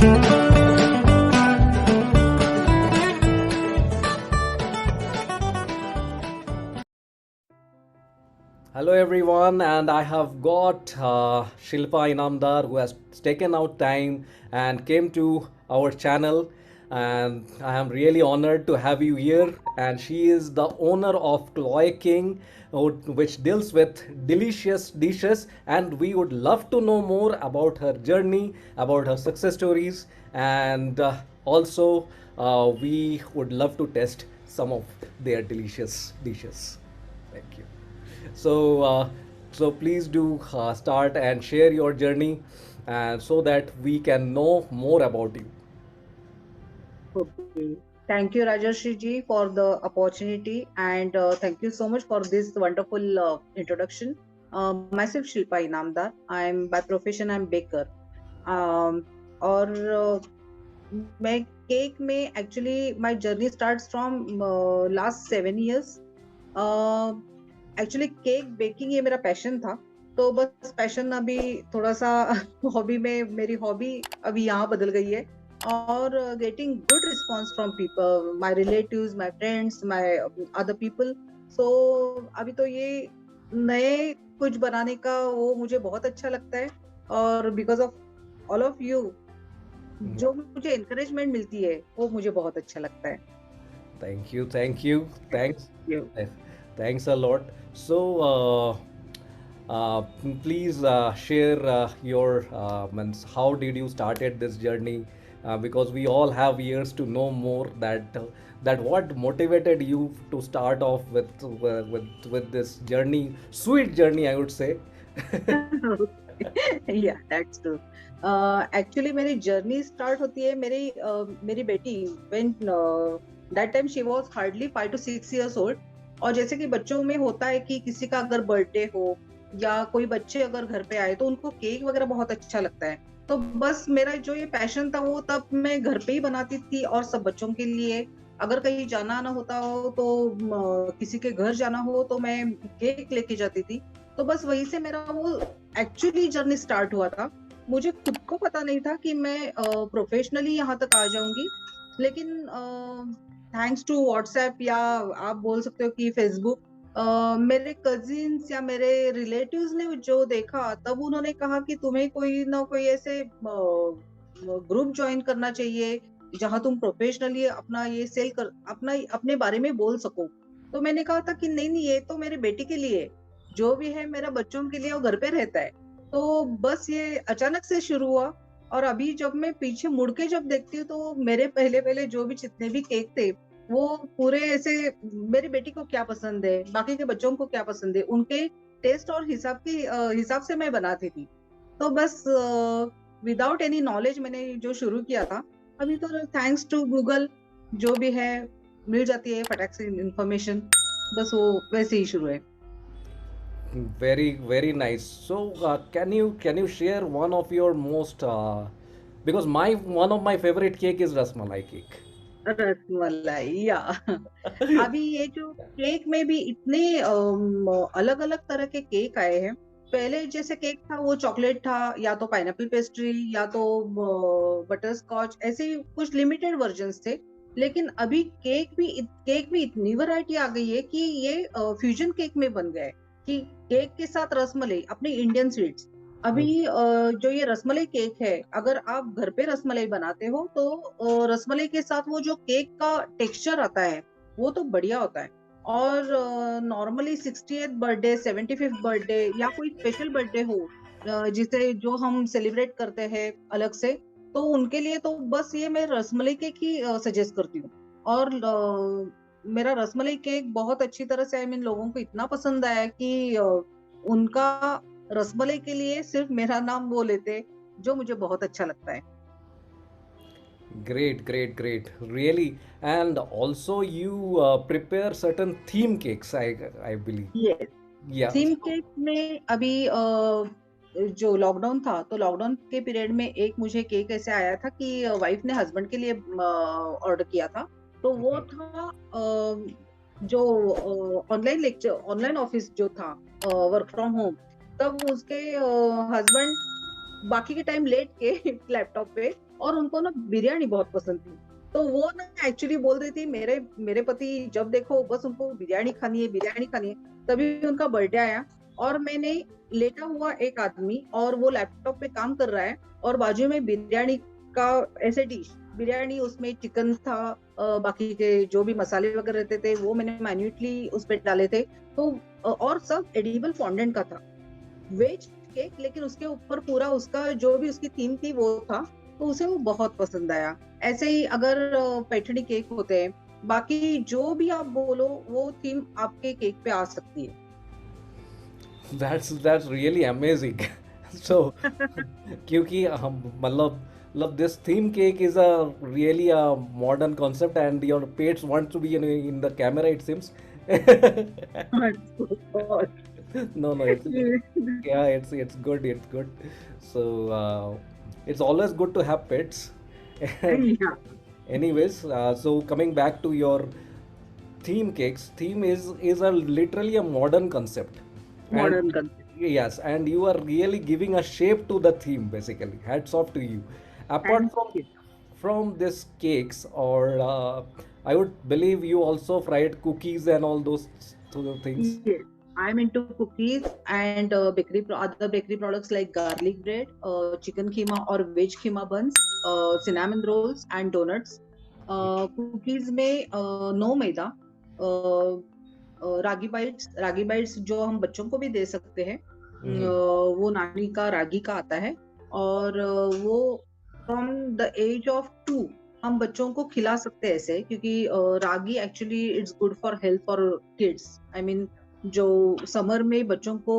Hello everyone, and I have got Shilpa Inamdar who has taken out time and came to our channel, and I am really honored to have you here. And she is the owner of Chloe King, which deals with delicious dishes, and we would love to know more about her journey, about her success stories, and also we would love to test some of their delicious dishes. Thank you. So, so please do start and share your journey, and so that we can know more about you. Okay. Thank you, Rajarshi ji, for the opportunity, and thank you so much for this wonderful introduction. Myself Shilpa Inamdar. I'm by profession I'm baker. Um, और मैं cake में actually my journey starts from last 7 years. Actually cake baking ये मेरा passion था, तो बस passion अभी थोड़ा सा हॉबी में मेरी हॉबी अभी यहाँ बदल गई है, और getting good response from people, my relatives, my friends, my other people. So अभी तो ये नए कुछ बनाने का वो मुझे बहुत अच्छा लगता है, और because of all of you Yeah. जो मुझे encouragement मिलती है वो मुझे बहुत अच्छा लगता है. Thank you, thank you, thanks, You. eh, thanks a lot. So, please share your means how did you started this journey? Because we all have years to know more that what motivated you to start off with this journey, sweet journey, I would say. या that's true. Actually मेरी journey start होती है मेरी बेटी when that time she was hardly 5 to 6 years old. और जैसे कि बच्चों में होता है कि किसी का अगर बर्थडे हो या कोई बच्चे अगर घर पे आए तो उनको केक वगैरह बहुत अच्छा लगता है. तो बस मेरा जो ये पैशन था वो तब मैं घर पे ही बनाती थी, और सब बच्चों के लिए. अगर कहीं जाना आना होता हो तो किसी के घर जाना हो तो मैं केक लेके जाती थी. तो बस वहीं से मेरा वो एक्चुअली जर्नी स्टार्ट हुआ था. मुझे खुद को पता नहीं था कि मैं प्रोफेशनली यहाँ तक आ जाऊंगी, लेकिन थैंक्स टू व्हाट्सएप, या आप बोल सकते हो कि फेसबुक, मेरे कजिन्स या मेरे रिलेटिव्स ने जो देखा तब उन्होंने कहा कि तुम्हें कोई ना कोई ऐसे ग्रुप ज्वाइन करना चाहिए जहां तुम प्रोफेशनली अपना ये सेल कर अपना अपने बारे में बोल सको. तो मैंने कहा था कि नहीं नहीं, ये तो मेरे बेटी के लिए है. जो भी है मेरा बच्चों के लिए वो घर पे रहता है. तो बस ये अचानक से शुरू हुआ. और अभी जब मैं पीछे मुड़ के जब देखती हूँ तो मेरे पहले पहले जो भी जितने भी केक थे वो पूरे ऐसे, मेरी बेटी को क्या पसंद है, बाकी के बच्चों को क्या पसंद है, उनके टेस्ट और हिसाब से मैं बनाती थी. तो बस विदाउट एनी नॉलेज मैंने जो शुरू किया था. अभी तो थैंक्स टू गूगल जो भी है मिल जाती है फटाक से इंफॉर्मेशन. बस वो वैसे ही शुरू है. Very, very nice. So, can you share one of your most because my one of my favorite cake is rasmalai cake. Rasmalai या अभी ये जो केक में भी इतने अलग अलग तरह के केक आए हैं. पहले जैसे केक था वो चॉकलेट था, या तो पाइनएप्पल पेस्ट्री, या तो बटर स्कॉच, ऐसे ही कुछ लिमिटेड वर्जन्स थे. लेकिन अभी केक भी इतनी वैरायटी आ गई है कि ये फ्यूजन केक में बन गया है कि केक के साथ रसमलाई, अपने इंडियन स्वीट्स. अभी जो ये रसमलाई केक है, अगर आप घर पे रसमलाई बनाते हो तो रसमलाई के साथ वो जो केक का टेक्सचर आता है वो तो बढ़िया होता है. और normally 60th birthday, 75th birthday या कोई स्पेशल बर्थडे हो, जिसे जो हम सेलिब्रेट करते हैं अलग से, तो उनके लिए तो बस ये मैं रसमलाई केक ही सजेस्ट करती हूँ. और मेरा रसमलाई केक बहुत अच्छी तरह से, आई मीन, लोगों को इतना पसंद आया कि उनका रसमलाई के लिए सिर्फ मेरा नाम वो लेते, जो मुझे बहुत अच्छा लगता है. Great, great, great. Really. And also you prepare certain theme cakes, I believe. Yes. Yeah. Theme cake में अभी जो लॉकडाउन था तो लॉकडाउन के पीरियड में एक मुझे केक ऐसे आया था कि वाइफ ने हस्बैंड के लिए ऑर्डर किया था. तो वो Mhm. था जो ऑनलाइन लेक्चर, ऑनलाइन ऑफिस जो था, वर्क फ्रॉम होम. तब उसके हस्बैंड बाकी के टाइम लेट के लैपटॉप पे, और उनको ना बिरयानी बहुत पसंद थी। तो वो ना एक्चुअली बोल रही थी, मेरे मेरे पति जब देखो बस उनको बिरयानी खानी है, बिरयानी खानी है। तभी उनका बर्थडे आया, और मैंने लेटा हुआ एक आदमी और वो लैपटॉप पे काम कर रहा है, और बाजू में बिरयानी का ऐसे डिश, बिरयानी उसमें चिकन था, बाकी के जो भी मसाले वगैरह रहते थे वो मैंने माइन्यूटली उस पे डाले थे। तो और सब एडिबल फॉन्डेंट का था, वेज केक, लेकिन उसके ऊपर पूरा उसका जो भी उसकी थीम थी वो था। तो उसे वो बहुत पसंद आया। ऐसे ही अगर पैठनी केक होते हैं, बाकी जो भी आप बोलो वो थीम आपके केक पे आ सकती है। That's really amazing. So क्योंकि हम मतलब this theme cake is a really a modern concept and your pets want to be in the camera it seems. बहुत। No, no, it's yeah, it's good, it's good. So it's always good to have pets. Anyways, so coming back to your theme cakes, theme is a literally a modern concept, and modern yes, and you are really giving a shape to the theme basically. Hats off to you. Apart concept. from this cakes, or I would believe you also fried cookies and all those sort of things. Yes, I'm into cookies and other bakery products like garlic bread, chicken keema or veg keema buns, cinnamon rolls and donuts. Cookies में no मैदा, रागी bytes जो हम बच्चों को भी दे सकते हैं। Mhm. वो नानी का रागी का आता है, और वो फ्रॉम द एज ऑफ 2 हम बच्चों को खिला सकते हैं ऐसे, क्योंकि ragi actually it's good for health for kids. I mean जो समर में बच्चों को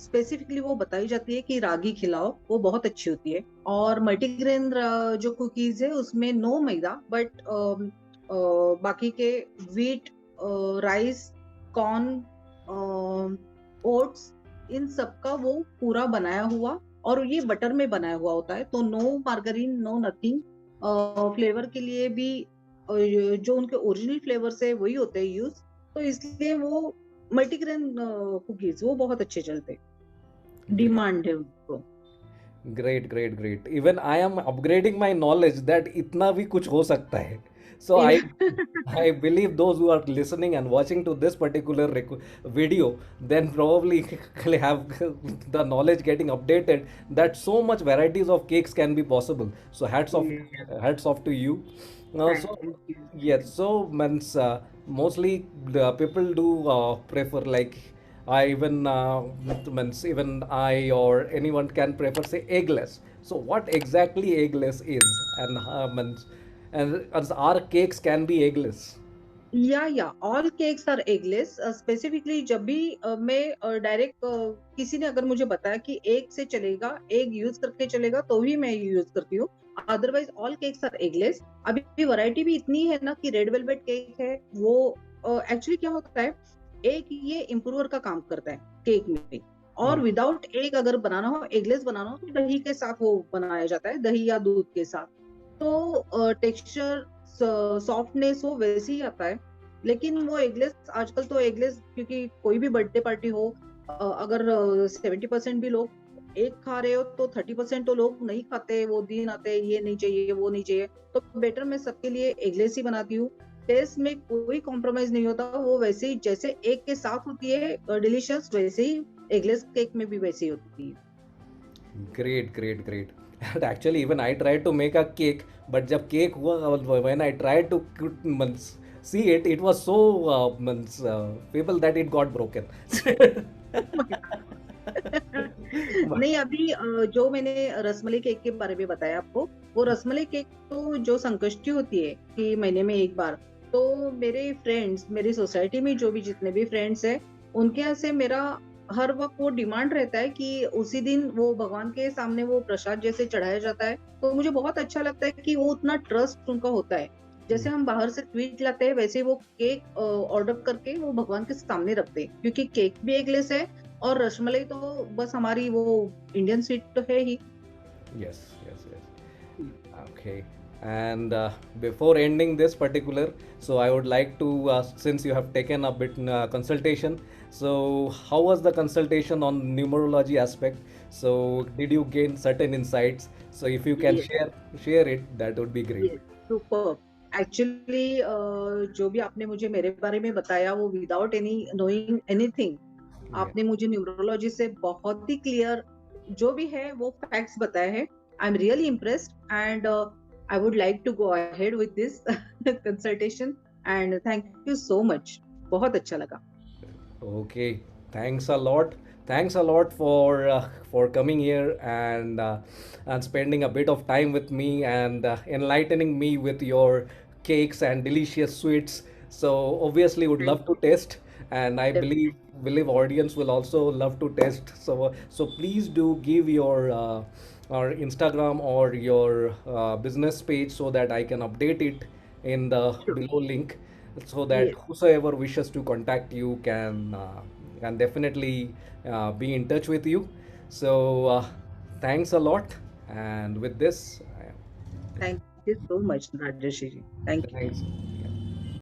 स्पेसिफिकली वो बताई जाती है कि रागी खिलाओ, वो बहुत अच्छी होती है। और मल्टीग्रेन जो कुकीज है उसमें नो मैदा, बट बाकी के व्हीट, राइस, कॉर्न, ओट्स, इन सब का वो पूरा बनाया हुआ, और ये बटर में बनाया हुआ होता है, तो no margarine, no nothing. Flavour के लिए भी जो उनके ओरिजिनल फ्लेवर्स है वही होते हैं यूज, तो इसलिए वो मल्टीग्रेन कुकीज वो बहुत अच्छे चलते हैं, Great. डिमांड है उनको। Great, great, great. Even I am upgrading my knowledge that इतना भी कुछ हो सकता है. So I believe those who are listening and watching to this particular video then probably have the knowledge getting updated that so much varieties of cakes can be possible. So hats off to you. So thank you. yes, so means mostly the people do prefer like I even means even I or anyone can prefer say eggless. So what exactly eggless is, and means and as our cakes can be eggless. या all cakes are eggless. Specifically जब भी मैं direct किसी ने अगर मुझे बताया कि एग से चलेगा, एग यूज करके चलेगा, तो ही मैं यूज करती हूँ। Otherwise all cakes are eggless. अभी वैरायटी भी इतनी है ना कि रेड वेलवेट केक है वो। एक्चुअली क्या होता है, एक ये इम्प्रूवर का काम करता है केक में, और Mm. विदाउट एग अगर बनाना हो, एगलेस बनाना हो, तो दही के साथ वो बनाया जाता है, दही या दूध के साथ। तो टेक्सचर, सॉफ्टनेस वो वैसे ही आता है। लेकिन वो एगलेस, आजकल तो एगलेस, क्योंकि कोई भी बर्थडे पार्टी हो, अगर 70% भी लोग एग खा रहे हो, तो 30% तो लोग नहीं खाते, वो दिन आते हैं ये नहीं चाहिए वो नहीं चाहिए, तो बेटर मैं सबके लिए एगलेस ही बनाती हूँ। टेस्ट में कोई कॉम्प्रोमाइज नहीं होता, वो वैसे ही जैसे एग के साथ होती है डिलीशियस, वैसे ही एगलेस केक में भी वैसे ही होती है। Great, great, great. And actually, even I tried to make a cake, but जब cake हुआ, when I tried to see it, it was so feeble that it got broken. नहीं, अभी जो मैंने रसमलाई केक के बारे में बताया आपको, वो रसमलाई केक तो जो संकष्टी होती है कि महीने में एक बार, तो मेरे फ्रेंड्स, मेरी सोसाइटी में जो भी जितने भी फ्रेंड्स हैं, उनके यहाँ से मेरा हर वक्त वो डिमांड रहता है कि उसी दिन वो भगवान के सामने वो प्रसाद जैसे चढ़ाया जाता है। तो मुझे बहुत अच्छा लगता है कि वो उतना ट्रस्ट उनका होता है। जैसे हम बाहर से स्वीट लाते हैं, वैसे वो केक ऑर्डर करके वो भगवान के सामने रखते हैं, क्योंकि केक भी एक लेस है, और रसमलाई तो बस हमारी वो इंडियन स्वीट तो है ही। Yes, yes, yes. Okay. And before ending this particular, so I would like to, since you have taken a bit consultation, so how was the consultation on numerology aspect? So did you gain certain insights? So if you can Yes, share it, that would be great. yes, super actually जो भी आपने मुझे मेरे बारे में बताया वो without any knowing anything Yeah. आपने मुझे न्यूरोलॉजी से बहुत ही क्लियर जो भी है वो फैक्ट्स बताए हैं I am really impressed and I would like to go ahead with this consultation and thank you so much बहुत अच्छा लगा Okay, thanks a lot. Thanks a lot for coming here and spending a bit of time with me and enlightening me with your cakes and delicious sweets. So obviously would thank love to taste, and I definitely believe audience will also love to taste. So please do give your or Instagram or your business page so that I can update it in the sure below link, so that yes whosoever wishes to contact you can definitely be in touch with you. So thanks a lot, and with this, thank you so much Rajesh ji thank you thanks.